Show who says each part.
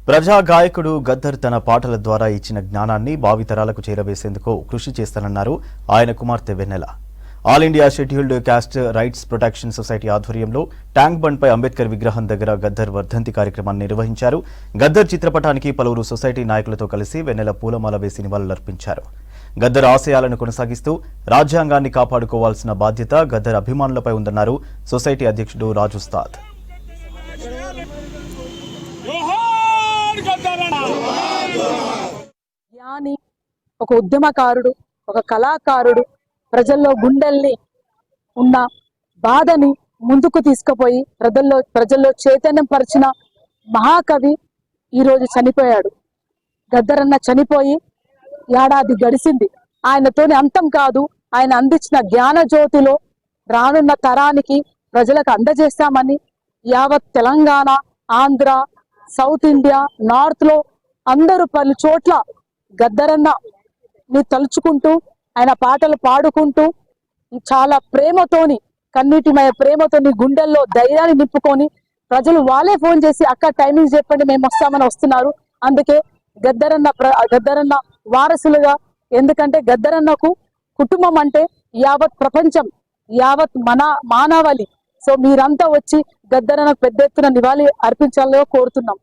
Speaker 1: ప్రజా గాయకుడు గద్దర్ తన పాటల ద్వారా ఇచ్చిన జ్ఞానాన్ని భావితరాలకు చేరవేసేందుకు కృషి చేస్తానన్నారు ఆయన కుమార్తె Vennela. All India scheduled caste rights protection society ఆధ్వర్యంలో ట్యాంక్ బండ్ పై అంబేద్కర్ విగ్రహం దగ్గర గద్దర్ వర్ధంతి కార్యక్రమాన్ని నిర్వహించారు. గద్దర్ చిత్రపటానికి పలువురు సొసైటీ నాయకులతో కలిసి వెన్నెల పూలమాల వేసి నివాళులర్పించారు. గద్దర్ ఆశయాలను కొనసాగిస్తూ రాజ్యాంగాన్ని కాపాడుకోవాల్సిన బాధ్యత గద్దర్ అభిమానులపై ఉందన్నారు సొసైటీ అధ్యక్షుడు రాజుస్తాద్.
Speaker 2: జ్ఞాని, ఒక ఉద్యమకారుడు, ఒక కళాకారుడు, ప్రజల్లో గుండెల్ని ఉన్న బాధని ముందుకు తీసుకుపోయి ప్రజల్లో చైతన్యం పరిచిన మహాకవి ఈరోజు చనిపోయాడు. గద్దరన్న చనిపోయి ఏడాది గడిచింది. ఆయనతోని అంతం కాదు. ఆయన అందించిన జ్ఞాన జ్యోతిలో రానున్న తరానికి ప్రజలకు అందజేస్తామని యావత్ Telangana, Andhra, south India, north లో అందరూ పలు చోట్ల గద్దరన్నని తలుచుకుంటూ ఆయన పాటలు పాడుకుంటూ చాలా ప్రేమతోని, కన్నీటిమయ ప్రేమతోని గుండెల్లో ధైర్యాన్ని నింపుకొని ప్రజలు వాళ్ళే ఫోన్ చేసి అక్క టైమింగ్ చెప్పండి మేము వస్తామని వస్తున్నారు. అందుకే గద్దరన్న వారసులుగా, ఎందుకంటే గద్దరన్నకు కుటుంబం అంటే యావత్ ప్రపంచం, యావత్ మానవాళి. సో మీరంతా వచ్చి గద్దరన్నకు పెద్ద ఎత్తున నివాళి అర్పించాలని కోరుతున్నాం.